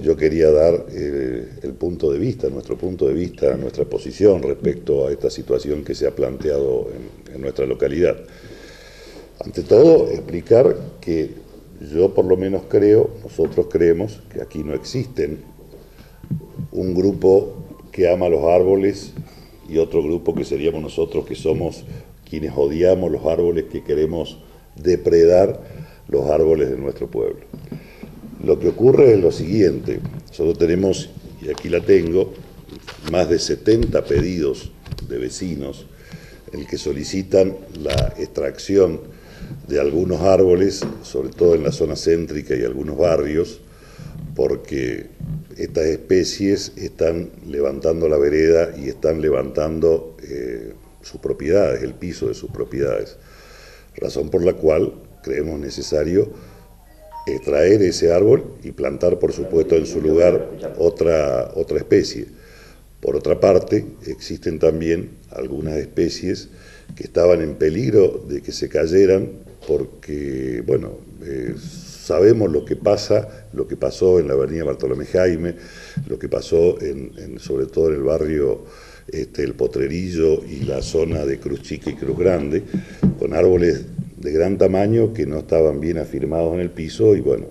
yo quería dar el punto de vista, nuestro punto de vista, nuestra posición respecto a esta situación que se ha planteado en nuestra localidad. Ante todo, explicar que yo por lo menos creo, nosotros creemos que aquí no existen un grupo que ama los árboles y otro grupo que seríamos nosotros, que somos quienes odiamos los árboles, que queremos depredar los árboles de nuestro pueblo. Lo que ocurre es lo siguiente: nosotros tenemos, y aquí la tengo, más de 70 pedidos de vecinos en el que solicitan la extracción de algunos árboles, sobre todo en la zona céntrica y algunos barrios, porque estas especies están levantando la vereda y están levantando sus propiedades, el piso de sus propiedades. Razón por la cual creemos necesario extraer ese árbol y plantar, por supuesto, en su lugar otra especie. Por otra parte, existen también algunas especies que estaban en peligro de que se cayeran porque, bueno, sabemos lo que pasó en la avenida Bartolomé Jaime, lo que pasó sobre todo en el barrio El Potrerillo y la zona de Cruz Chica y Cruz Grande, con árboles de gran tamaño que no estaban bien afirmados en el piso y, bueno,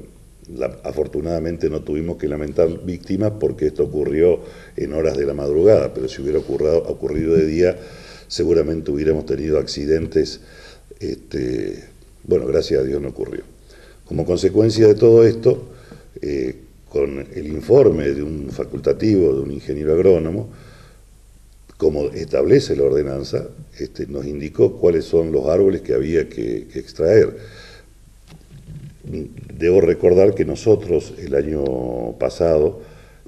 afortunadamente no tuvimos que lamentar víctimas porque esto ocurrió en horas de la madrugada, pero si hubiera ocurrido de día seguramente hubiéramos tenido accidentes. Bueno, gracias a Dios no ocurrió. Como consecuencia de todo esto, con el informe de un facultativo, de un ingeniero agrónomo, como establece la ordenanza, nos indicó cuáles son los árboles que había que extraer. Debo recordar que nosotros el año pasado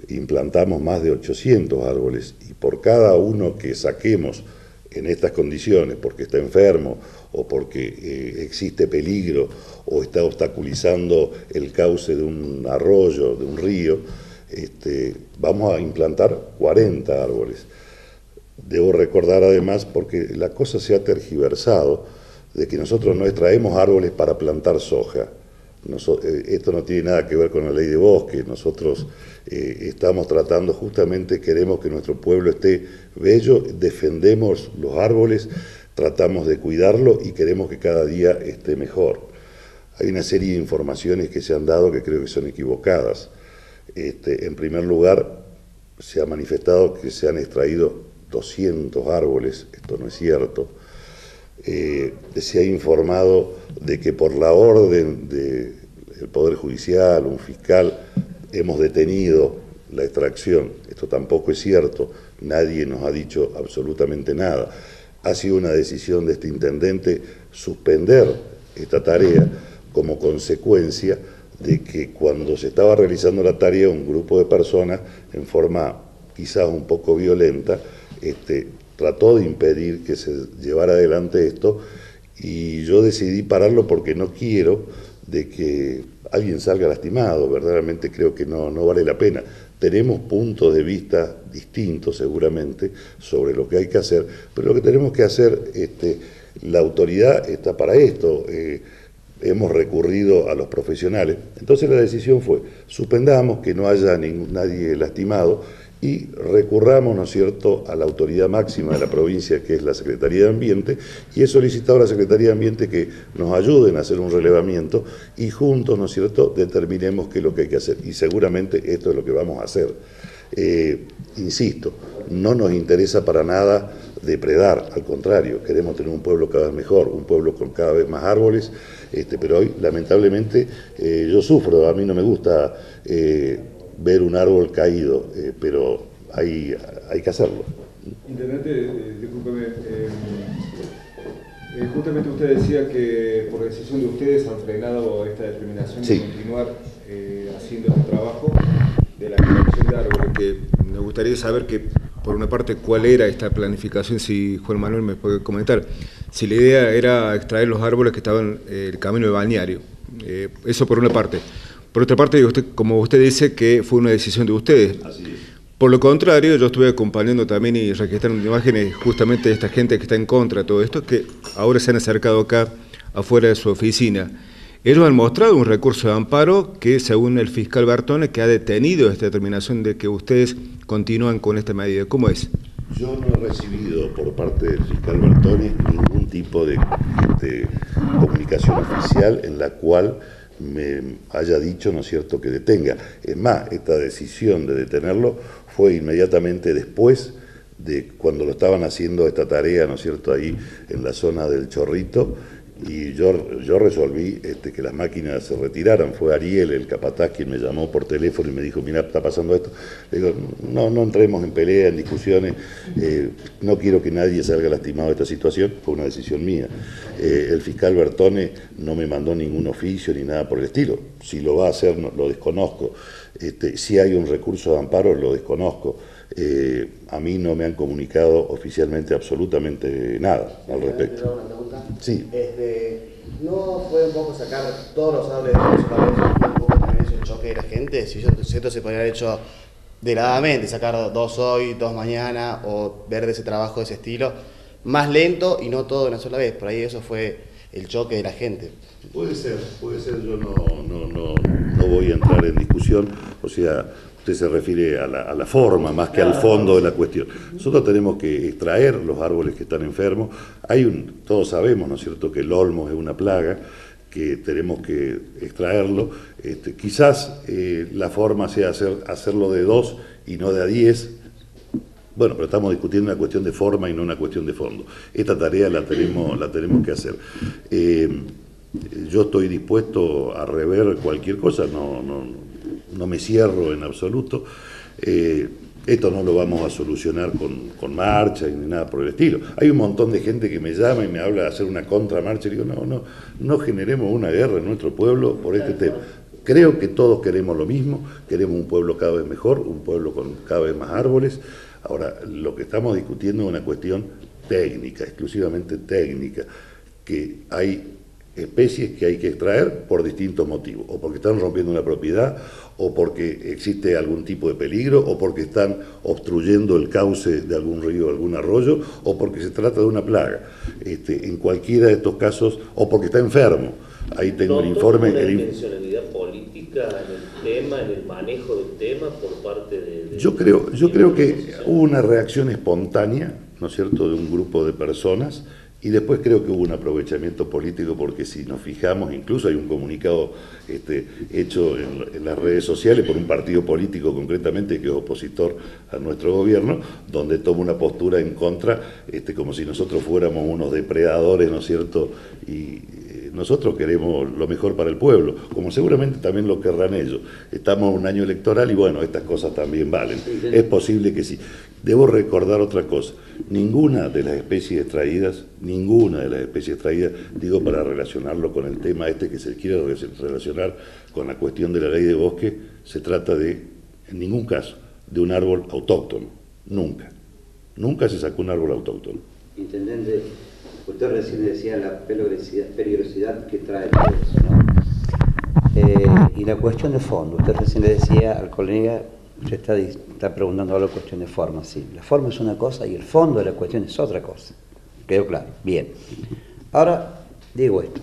implantamos más de 800 árboles y por cada uno que saquemos en estas condiciones, porque está enfermo o porque existe peligro o está obstaculizando el cauce de un arroyo, de un río, vamos a implantar 40 árboles. Debo recordar además, porque la cosa se ha tergiversado, de que nosotros no extraemos árboles para plantar soja. Esto no tiene nada que ver con la ley de bosques. Nosotros estamos tratando, justamente queremos que nuestro pueblo esté bello, defendemos los árboles, tratamos de cuidarlo y queremos que cada día esté mejor. Hay una serie de informaciones que se han dado que creo que son equivocadas. En primer lugar, se ha manifestado que se han extraído 200 árboles, esto no es cierto. Se ha informado de que por la orden del Poder Judicial, un fiscal, hemos detenido la extracción. Esto tampoco es cierto, nadie nos ha dicho absolutamente nada. Ha sido una decisión de este intendente suspender esta tarea como consecuencia de que cuando se estaba realizando la tarea un grupo de personas, en forma quizás un poco violenta, trató de impedir que se llevara adelante esto y yo decidí pararlo porque no quiero de que alguien salga lastimado. Verdaderamente creo que no vale la pena. Tenemos puntos de vista distintos seguramente sobre lo que hay que hacer, pero lo que tenemos que hacer, la autoridad está para esto. Hemos recurrido a los profesionales, entonces la decisión fue: suspendamos, que no haya nadie lastimado y recurramos, ¿no es cierto?, a la autoridad máxima de la provincia, que es la Secretaría de Ambiente, y he solicitado a la Secretaría de Ambiente que nos ayuden a hacer un relevamiento y juntos, ¿no es cierto?, determinemos qué es lo que hay que hacer, y seguramente esto es lo que vamos a hacer. Insisto, no nos interesa para nada depredar, al contrario, queremos tener un pueblo cada vez mejor, un pueblo con cada vez más árboles, pero hoy lamentablemente yo sufro, a mí no me gusta ver un árbol caído, pero hay que hacerlo. Intendente, discúlpeme, justamente usted decía que por decisión de ustedes han frenado esta determinación de continuar haciendo este trabajo de la extracción de árboles, que me gustaría saber que, por una parte, cuál era esta planificación, si Juan Manuel me puede comentar, si la idea era extraer los árboles que estaban en el camino de balneario, eso por una parte. Por otra parte, como usted dice, que fue una decisión de ustedes. Así es. Por lo contrario, yo estuve acompañando también y registrando imágenes justamente de esta gente que está en contra de todo esto, que ahora se han acercado acá afuera de su oficina. ellos han mostrado un recurso de amparo que, según el fiscal Bertone, que ha detenido esta determinación de que ustedes continúan con esta medida. ¿Cómo es? Yo no he recibido por parte del fiscal Bertone ningún tipo de comunicación oficial en la cual me haya dicho, ¿no es cierto?, que detenga. Es más, esta decisión de detenerlo fue inmediatamente después de cuando lo estaban haciendo esta tarea, ¿no es cierto?, ahí en la zona del Chorrito, y yo resolví que las máquinas se retiraran. Fue Ariel, el capataz, quien me llamó por teléfono y me dijo, mira, está pasando esto. Le digo, no entremos en pelea, en discusiones, no quiero que nadie salga lastimado de esta situación, fue una decisión mía. El fiscal Bertone no me mandó ningún oficio ni nada por el estilo. Si lo va a hacer, no, lo desconozco. Si hay un recurso de amparo, lo desconozco. A mí no me han comunicado oficialmente absolutamente nada al respecto. Sí. ¿No fue un poco sacar todos los árboles de una sola vez, un poco también eso el choque de la gente? Si esto se podría haber hecho deliberadamente, sacar 2 hoy, 2 mañana, o ver de ese trabajo de ese estilo, más lento y no todo de una sola vez. Por ahí eso fue el choque de la gente. Puede ser, yo no voy a entrar en discusión, o sea, usted se refiere a la forma más que al fondo de la cuestión. Nosotros tenemos que extraer los árboles que están enfermos. Todos sabemos, ¿no es cierto?, que el olmo es una plaga, que tenemos que extraerlo. Quizás la forma sea hacerlo de 2 y no de a 10. Bueno, pero estamos discutiendo una cuestión de forma y no una cuestión de fondo. Esta tarea la tenemos que hacer. Yo estoy dispuesto a rever cualquier cosa, no me cierro en absoluto. Esto no lo vamos a solucionar con marcha ni nada por el estilo. Hay un montón de gente que me llama y me habla de hacer una contramarcha y digo, no generemos una guerra en nuestro pueblo por este tema. Creo que todos queremos lo mismo, queremos un pueblo cada vez mejor, un pueblo con cada vez más árboles. Ahora, lo que estamos discutiendo es una cuestión técnica, exclusivamente técnica, que hay especies que hay que extraer por distintos motivos, o porque están rompiendo una propiedad, o porque existe algún tipo de peligro, o porque están obstruyendo el cauce de algún río o algún arroyo, o porque se trata de una plaga. En cualquiera de estos casos, o porque está enfermo. Ahí tengo el informe. ¿Una intencionalidad política en el tema, en el manejo del tema por parte de yo creo que hubo una reacción espontánea, ¿no es cierto?, de un grupo de personas. Y después creo que hubo un aprovechamiento político, porque si nos fijamos, incluso hay un comunicado hecho en las redes sociales por un partido político concretamente que es opositor a nuestro gobierno, donde toma una postura en contra, como si nosotros fuéramos unos depredadores, ¿no es cierto? Y nosotros queremos lo mejor para el pueblo, como seguramente también lo querrán ellos. Estamos en un año electoral y bueno, estas cosas también valen. Es posible que sí. Debo recordar otra cosa, ninguna de las especies extraídas, digo para relacionarlo con el tema que se quiere relacionar con la cuestión de la ley de bosque, se trata en ningún caso, de un árbol autóctono, nunca se sacó un árbol autóctono. Intendente, usted recién decía la peligrosidad que trae todo eso, ¿no? Y la cuestión de fondo, usted recién le decía al colega, usted está preguntando ahora la cuestión de forma, sí. La forma es una cosa y el fondo de la cuestión es otra cosa. ¿Quedó claro? Bien. Ahora, digo esto.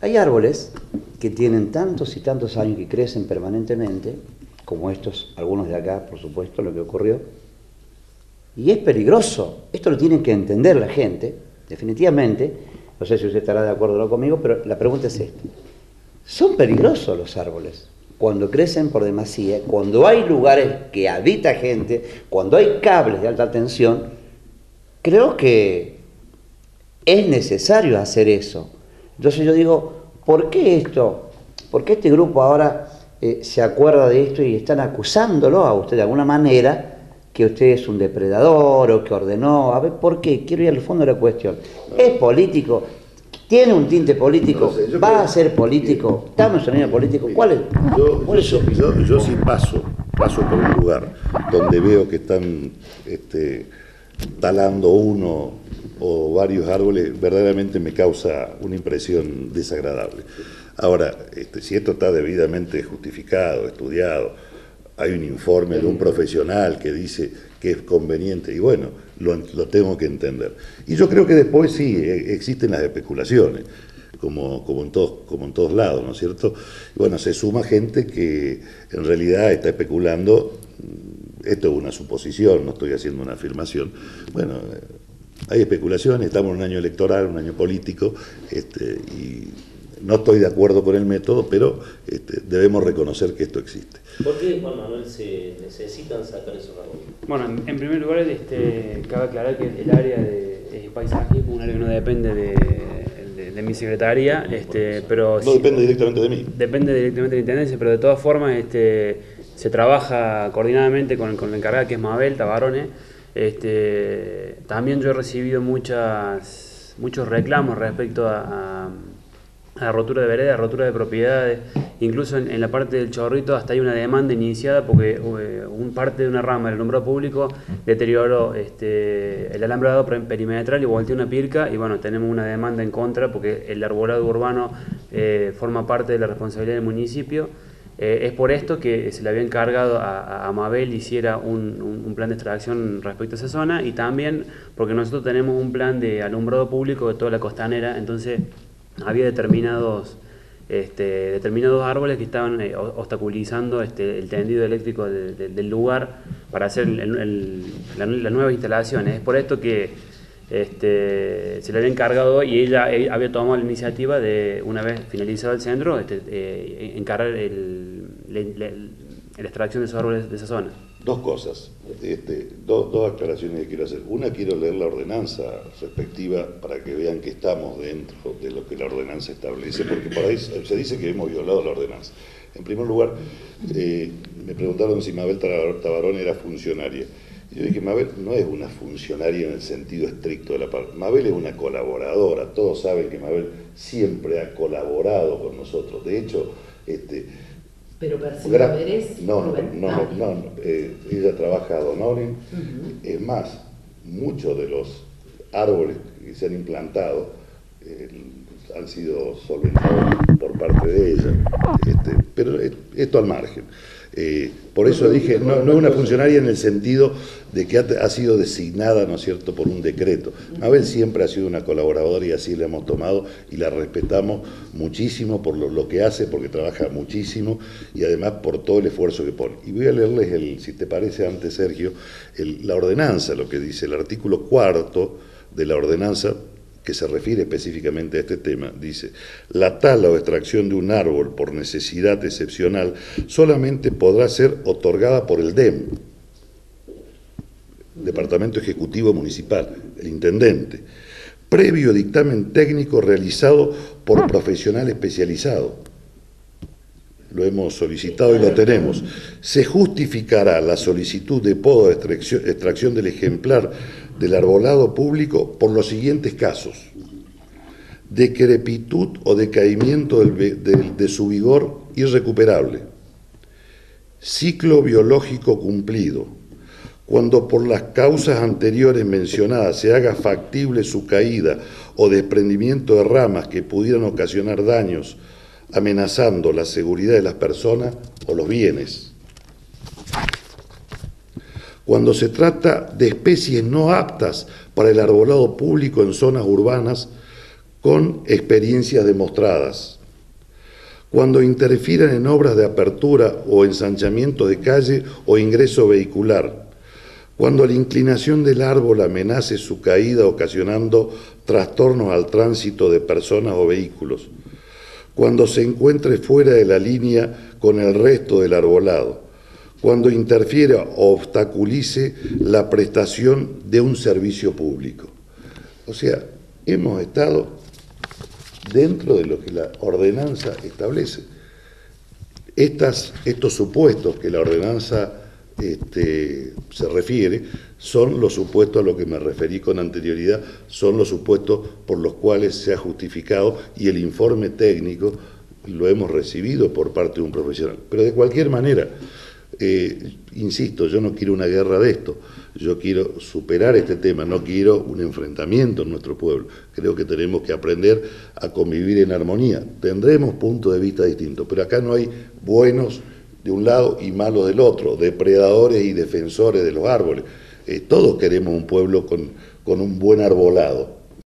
Hay árboles que tienen tantos y tantos años que crecen permanentemente, como estos, algunos de acá, por supuesto, lo que ocurrió, y es peligroso. Esto lo tiene que entender la gente, definitivamente. No sé si usted estará de acuerdo o no conmigo, pero la pregunta es esta. Son peligrosos los árboles. Cuando crecen por demasía, cuando hay lugares que habita gente, cuando hay cables de alta tensión, creo que es necesario hacer eso. Entonces yo digo, ¿por qué esto? ¿Por qué este grupo ahora se acuerda de esto y están acusándolo a usted de alguna manera que usted es un depredador o que ordenó? A ver, ¿por qué? Quiero ir al fondo de la cuestión. ¿Es político? ¿Tiene un tinte político? No sé, ¿va a ser político? ¿Estamos en un año político? ¿Cuál es su opinión? Yo sí paso por un lugar donde veo que están talando uno o varios árboles, verdaderamente me causa una impresión desagradable. Ahora, si esto está debidamente justificado, estudiado, hay un informe de un profesional que dice que es conveniente, y bueno, lo tengo que entender. Y yo creo que después sí, existen las especulaciones. como en todos lados, ¿no es cierto? Y bueno, se suma gente que en realidad está especulando. Esto es una suposición, no estoy haciendo una afirmación. Bueno, hay especulaciones, estamos en un año electoral, un año político, y no estoy de acuerdo con el método, pero debemos reconocer que esto existe. ¿Por qué, Juan Manuel, se necesitan sacar esos árboles? Bueno, en primer lugar, cabe aclarar que el área de paisajismo es un área que no depende de mi secretaría, pero no depende directamente de mí. Depende directamente de la Intendencia, pero de todas formas se trabaja coordinadamente con la encargada, que es Mabel Tabarone. También yo he recibido muchos reclamos respecto a la rotura de veredas, rotura de propiedades, incluso en la parte del Chorrito hasta hay una demanda iniciada porque parte de una rama del alumbrado público deterioró el alambrado perimetral y volteó una pirca, y bueno, tenemos una demanda en contra porque el arbolado urbano forma parte de la responsabilidad del municipio. Es por esto que se le había encargado a Mabel hiciera un plan de extracción respecto a esa zona, y también porque nosotros tenemos un plan de alumbrado público de toda la costanera, entonces había determinados árboles que estaban obstaculizando el tendido eléctrico del lugar para hacer las nuevas instalaciones. Es por esto que se le había encargado y ella había tomado la iniciativa de, una vez finalizado el centro, encargar la extracción de esos árboles de esa zona. Dos cosas, dos aclaraciones que quiero hacer. Una, quiero leer la ordenanza respectiva para que vean que estamos dentro de lo que la ordenanza establece, porque por ahí se dice que hemos violado la ordenanza. En primer lugar, me preguntaron si Mabel Tabarón era funcionaria. Yo dije, Mabel no es una funcionaria en el sentido estricto de la palabra. Mabel es una colaboradora. Todos saben que Mabel siempre ha colaborado con nosotros. De hecho, ¿pero percibe haberes? No, ella trabaja ad honorem. Es más, muchos de los árboles que se han implantado han sido solventados por parte de ella, pero esto al margen. Por eso dije, no es una funcionaria en el sentido de que ha sido designada, ¿no es cierto?, por un decreto. Mabel siempre ha sido una colaboradora y así la hemos tomado y la respetamos muchísimo por lo que hace, porque trabaja muchísimo y además por todo el esfuerzo que pone. Y voy a leerles, si te parece antes, Sergio, la ordenanza, lo que dice el artículo 4º de la ordenanza, que se refiere específicamente a este tema, dice: la tala o extracción de un árbol por necesidad excepcional solamente podrá ser otorgada por el DEM, Departamento Ejecutivo Municipal, el intendente, previo dictamen técnico realizado por profesional especializado. Lo hemos solicitado y lo tenemos. Se justificará la solicitud de poda de extracción del ejemplar del arbolado público por los siguientes casos: decrepitud o decaimiento de su vigor irrecuperable, ciclo biológico cumplido, cuando por las causas anteriores mencionadas se haga factible su caída o desprendimiento de ramas que pudieran ocasionar daños amenazando la seguridad de las personas o los bienes. Cuando se trata de especies no aptas para el arbolado público en zonas urbanas con experiencias demostradas. Cuando interfieran en obras de apertura o ensanchamiento de calle o ingreso vehicular. Cuando la inclinación del árbol amenace su caída ocasionando trastornos al tránsito de personas o vehículos. Cuando se encuentre fuera de la línea con el resto del arbolado, cuando interfiera o obstaculice la prestación de un servicio público. O sea, hemos estado dentro de lo que la ordenanza establece. Estos supuestos que la ordenanza se refiere son los supuestos a los que me referí con anterioridad, son los supuestos por los cuales se ha justificado, y el informe técnico lo hemos recibido por parte de un profesional. Pero de cualquier manera, insisto, yo no quiero una guerra de esto, yo quiero superar este tema, no quiero un enfrentamiento en nuestro pueblo. Creo que tenemos que aprender a convivir en armonía. Tendremos puntos de vista distintos, pero acá no hay buenos de un lado y malos del otro, depredadores y defensores de los árboles. Todos queremos un pueblo con un buen arbolado.